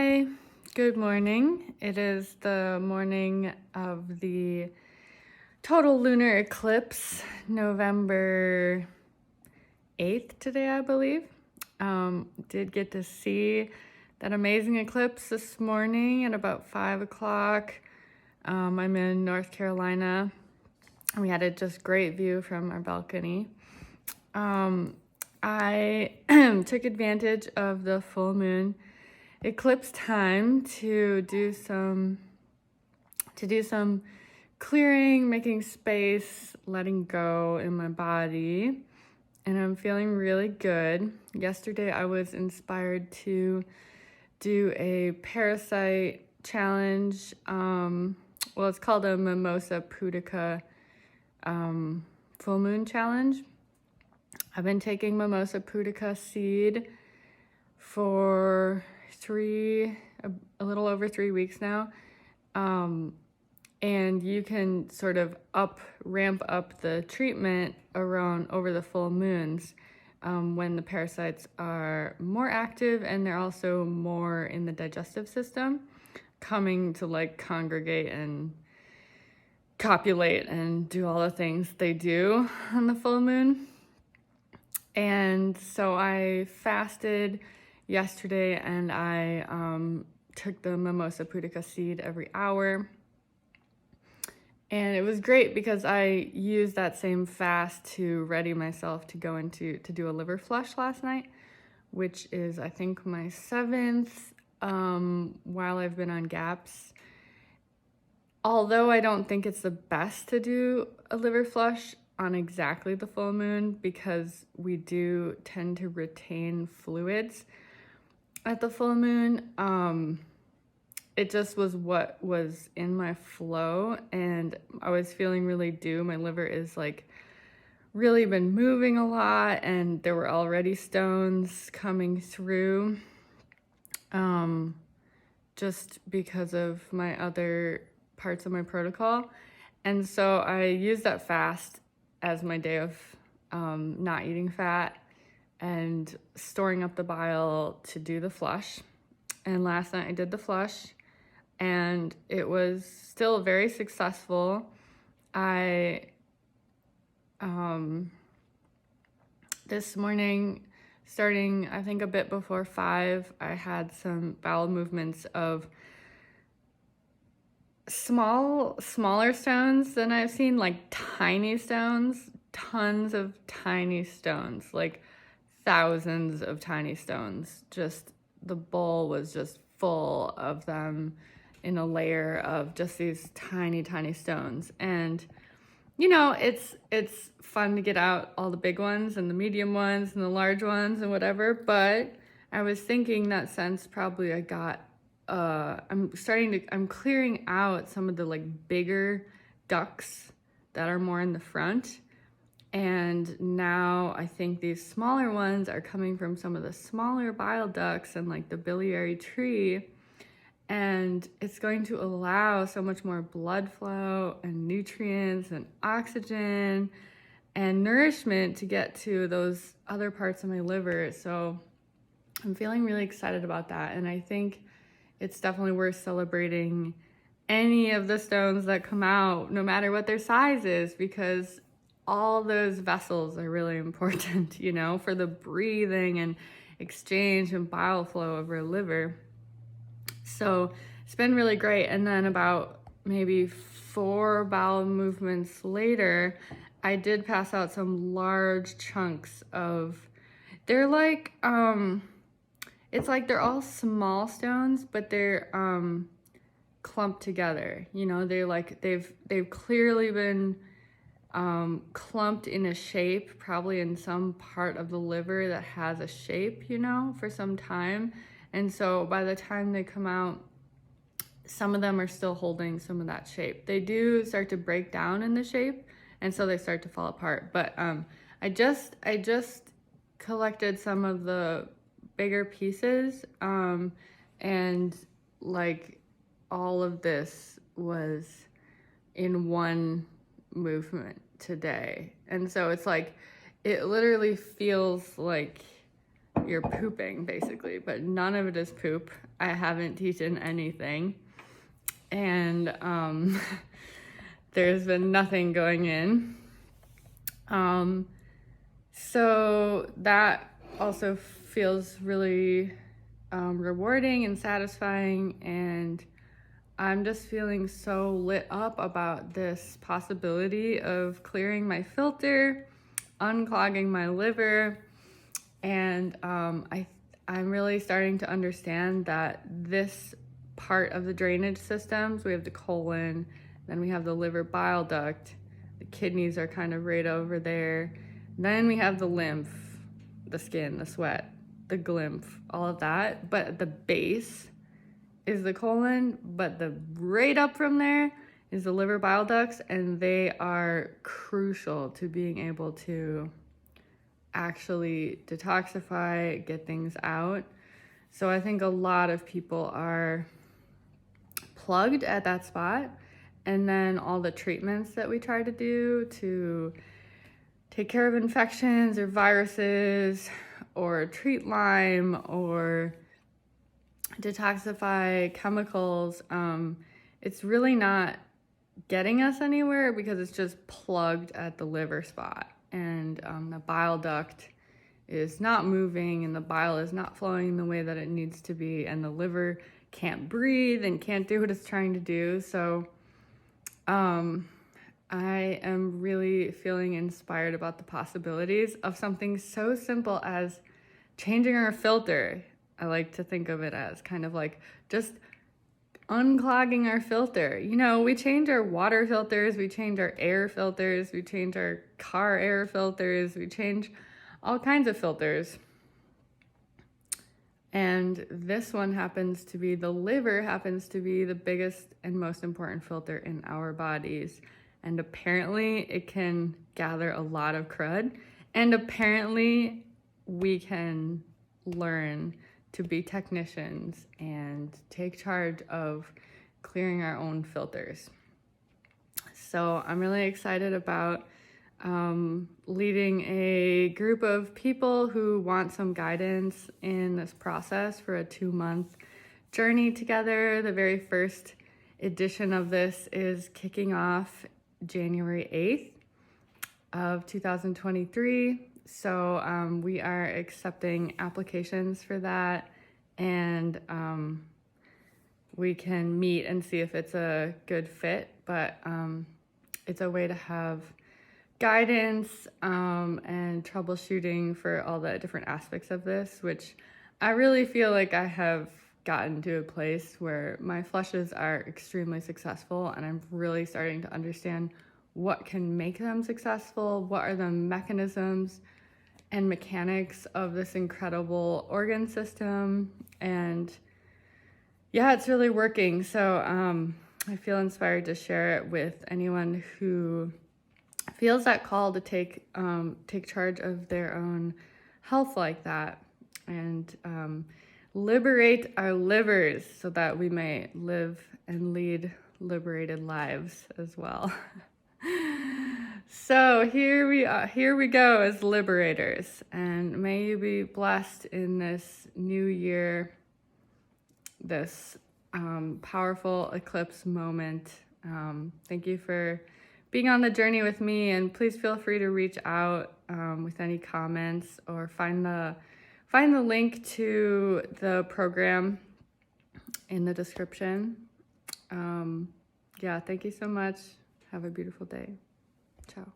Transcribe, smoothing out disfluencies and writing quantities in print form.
Hi, good morning. It is the morning of the total lunar eclipse, November 8th today, I believe. Did get to see that amazing eclipse this morning at about 5 o'clock. I'm in North Carolina. We had a just great view from our balcony. I took advantage of the full moon eclipse time to do some clearing, making space, letting go in my body, and I'm feeling really good. Yesterday I was inspired to do a parasite challenge. Well, it's called a Mimosa pudica full moon challenge. I've been taking Mimosa pudica seed for a little over 3 weeks now. And you can sort of ramp up the treatment over the full moons when the parasites are more active and they're also more in the digestive system, coming to like congregate and copulate and do all the things they do on the full moon. And so I fasted yesterday and I took the Mimosa pudica seed every hour. And it was great because I used that same fast to ready myself to go to do a liver flush last night, which is, I think, my 7th while I've been on GAPS. Although I don't think it's the best to do a liver flush on exactly the full moon because we do tend to retain fluids at the full moon. It just was what was in my flow, and I was feeling really due. My liver is like really been moving a lot, and there were already stones coming through just because of my other parts of my protocol. And so I used that fast as my day of not eating fat and storing up the bile to do the flush. And last night I did the flush and it was still very successful. This morning, starting I think a bit before 5, I had some bowel movements of smaller stones than I've seen, like tiny stones, tons of tiny stones, like thousands of tiny stones. Just the bowl was just full of them in a layer of just these tiny stones. And you know, it's fun to get out all the big ones and the medium ones and the large ones and whatever, but I was thinking that since probably I got I'm clearing out some of the like bigger ducts that are more in the front. And now I think these smaller ones are coming from some of the smaller bile ducts and like the biliary tree. And it's going to allow so much more blood flow and nutrients and oxygen and nourishment to get to those other parts of my liver. So I'm feeling really excited about that. And I think it's definitely worth celebrating any of the stones that come out, no matter what their size is, because all those vessels are really important, you know, for the breathing and exchange and bile flow of our liver. So it's been really great. And then about maybe 4 bowel movements later, I did pass out some large chunks they're like, it's like they're all small stones, but they're clumped together. You know, they're like, they've clearly been clumped in a shape, probably in some part of the liver that has a shape, you know, for some time. And so by the time they come out, some of them are still holding some of that shape. They do start to break down in the shape, and so they start to fall apart. But I just collected some of the bigger pieces, and like all of this was in one movement today. And so it's like, it literally feels like you're pooping basically, but none of it is poop. I haven't eaten anything, and there's been nothing going in. So that also feels really rewarding and satisfying, and I'm just feeling so lit up about this possibility of clearing my filter, unclogging my liver, and I'm really starting to understand that this part of the drainage systems, we have the colon, then we have the liver bile duct, the kidneys are kind of right over there, then we have the lymph, the skin, the sweat, the glymph, all of that, but at the base is the colon, but the right up from there is the liver bile ducts, and they are crucial to being able to actually detoxify, get things out. So I think a lot of people are plugged at that spot, and then all the treatments that we try to do to take care of infections or viruses or treat Lyme or detoxify chemicals, it's really not getting us anywhere because it's just plugged at the liver spot, and the bile duct is not moving, and the bile is not flowing the way that it needs to be, and the liver can't breathe and can't do what it's trying to do. So I am really feeling inspired about the possibilities of something so simple as changing our filter. I like to think of it as kind of like just unclogging our filter. You know, we change our water filters, we change our air filters, we change our car air filters, we change all kinds of filters. And this one happens to be, the liver happens to be the biggest and most important filter in our bodies. And apparently it can gather a lot of crud. And apparently we can learn to be technicians and take charge of clearing our own filters. So I'm really excited about leading a group of people who want some guidance in this process for a 2-month journey together. The very first edition of this is kicking off January 8th of 2023. So we are accepting applications for that, and we can meet and see if it's a good fit, but it's a way to have guidance and troubleshooting for all the different aspects of this, which I really feel like I have gotten to a place where my flushes are extremely successful, and I'm really starting to understand what can make them successful, what are the mechanisms and mechanics of this incredible organ system. And yeah, it's really working. So I feel inspired to share it with anyone who feels that call to take charge of their own health like that, and liberate our livers so that we may live and lead liberated lives as well. So here we go as liberators, and may you be blessed in this new year, this powerful eclipse moment. Thank you for being on the journey with me, and please feel free to reach out with any comments, or find the link to the program in the description. Yeah, thank you so much. Have a beautiful day. Ciao.